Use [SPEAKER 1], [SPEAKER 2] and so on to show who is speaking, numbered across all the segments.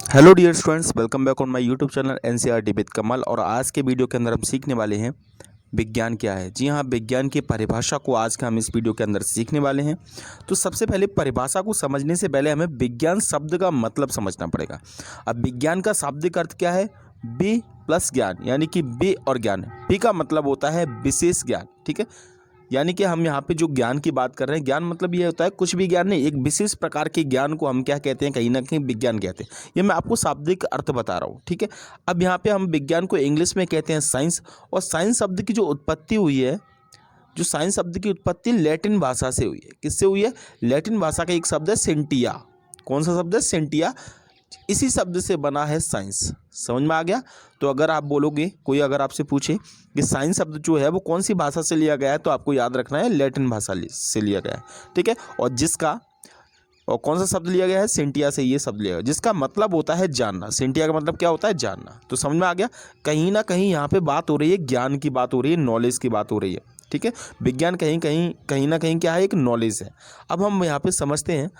[SPEAKER 1] Hello dear students, welcome back on my YouTube channel NCERT with Kamal. और आज के video के अंदर हम सीखने वाले हैं विज्ञान क्या है। जी हाँ, विज्ञान की परिभाषा को आज के हम इस वीडियो के अंदर सीखने वाले हैं। तो सबसे पहले परिभाषा को समझने से पहले हमें विज्ञान शब्द का मतलब समझना पड़ेगा। अब विज्ञान का शाब्दिक अर्थ क्या है? बी प्लस ज्ञान, यानी कि बी और ज्ञान। बी का मतलब होता है विशेष ज्ञान, ठीक है। यानी कि हम यहाँ पे जो ज्ञान की बात कर रहे हैं, ज्ञान मतलब ये होता है कुछ भी ज्ञान नहीं, एक विशेष प्रकार के ज्ञान को हम क्या कहते हैं, कहीं ना कहीं विज्ञान कहते हैं। ये मैं आपको शाब्दिक अर्थ बता रहा हूँ, ठीक है। अब यहाँ पे हम विज्ञान को इंग्लिश में कहते हैं साइंस। और साइंस शब्द की जो उत्पत्ति हुई है, जो साइंस शब्द की उत्पत्ति लैटिन भाषा से हुई है। किससे हुई है? लैटिन भाषा का एक शब्द है सेंटिया। कौन सा शब्द है? सेंटिया। इसी शब्द से बना है साइंस। समझ में आ गया? तो अगर आप बोलोगे, कोई अगर आपसे पूछे कि साइंस शब्द जो है वो कौन सी भाषा से लिया गया है, तो आपको याद रखना है लैटिन भाषा से लिया गया है, ठीक है। और कौन सा शब्द लिया गया है? सेंटिया से ये शब्द लिया गया, जिसका मतलब होता है जानना। सेंटिया का मतलब क्या होता है? जानना। तो समझ में आ गया? कहीं ना कहीं यहाँ पे बात हो रही है, ज्ञान की बात हो रही है, नॉलेज की बात हो रही है, ठीक है। विज्ञान कहीं ना कहीं क्या है? एक नॉलेज है। अब हम यहाँ पे समझते हैं,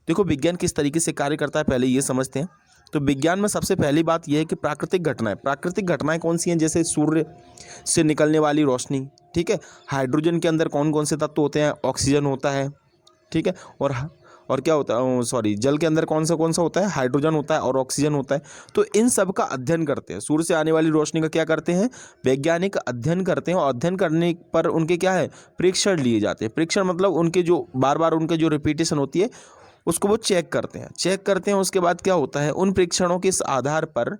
[SPEAKER 1] देखो विज्ञान किस तरीके से कार्य करता है, पहले ये समझते हैं। तो विज्ञान में सबसे पहली बात यह है कि प्राकृतिक घटनाएं कौन सी हैं? जैसे सूर्य से निकलने वाली रोशनी, ठीक है। हाइड्रोजन के अंदर कौन कौन से तत्व होते हैं? ऑक्सीजन होता है, ठीक है। और क्या होता है? सॉरी, जल के अंदर कौन सा होता है? हाइड्रोजन होता है और ऑक्सीजन होता है। तो इन सब का अध्ययन करते हैं। सूर्य से आने वाली रोशनी का क्या करते हैं? वैज्ञानिक अध्ययन करते हैं। और अध्ययन करने पर उनके क्या है? परीक्षण लिए जाते हैं। परीक्षण मतलब उनके जो बार बार उनके जो रिपीटेशन होती है उसको वो चेक करते हैं। उसके बाद क्या होता है? उन परीक्षणों के आधार पर,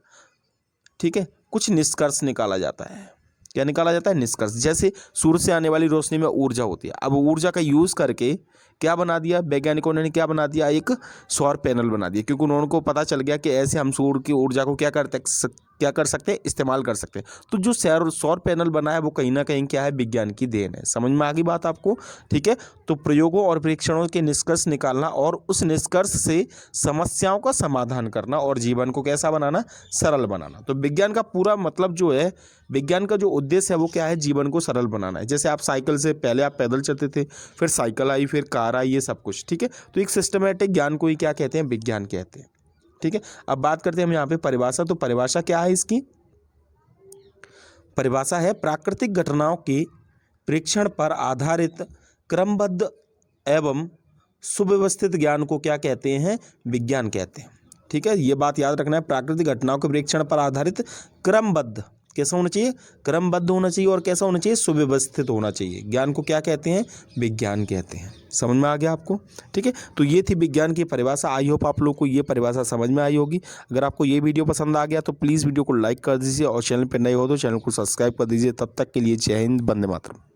[SPEAKER 1] ठीक है, कुछ निष्कर्ष निकाला जाता है। क्या निकाला जाता है? निष्कर्ष। जैसे सूर्य से आने वाली रोशनी में ऊर्जा होती है। अब ऊर्जा का यूज़ करके क्या बना दिया वैज्ञानिकों ने? क्या बना दिया? एक सौर पैनल बना दिया, क्योंकि उनको पता चल गया कि ऐसे हम सूर्य की ऊर्जा को क्या कर सकते हैं? इस्तेमाल कर सकते हैं। तो जो सौर पैनल बना है वो कहीं ना कहीं क्या है? विज्ञान की देन है। समझ में आ गई बात आपको? ठीक है। तो प्रयोगों और परीक्षणों के निष्कर्ष निकालना और उस निष्कर्ष से समस्याओं का समाधान करना और जीवन को कैसा बनाना? सरल बनाना। तो विज्ञान का पूरा मतलब जो है, विज्ञान का जो उद्देश्य है वो क्या है? जीवन को सरल बनाना है। जैसे आप साइकिल से पहले आप पैदल चलते थे, फिर साइकिल आई, फिर कार आई, ये सब कुछ, ठीक है। तो एक सिस्टमेटिक ज्ञान को ही क्या कहते हैं? विज्ञान कहते हैं, ठीक है। अब बात करते हैं हम यहाँ पे परिभाषा। तो परिभाषा क्या है इसकी? परिभाषा है प्राकृतिक घटनाओं के प्रेक्षण पर आधारित क्रमबद्ध एवं सुव्यवस्थित ज्ञान को क्या कहते हैं? विज्ञान कहते हैं, ठीक है। ये बात याद रखना है, प्राकृतिक घटनाओं के प्रेक्षण पर आधारित क्रमबद्ध, कैसा होना चाहिए? क्रमबद्ध होना चाहिए। और कैसा होना चाहिए? सुव्यवस्थित होना चाहिए। ज्ञान को क्या कहते हैं? विज्ञान कहते हैं। समझ में आ गया आपको? ठीक है। तो ये थी विज्ञान की परिभाषा। आई होप आप लोग को ये परिभाषा समझ में आई होगी। अगर आपको ये वीडियो पसंद आ गया तो प्लीज़ वीडियो को लाइक कर दीजिए और चैनल पर नए हो तो चैनल को सब्सक्राइब कर दीजिए। तब तक के लिए जय हिंद, वंदे मातरम।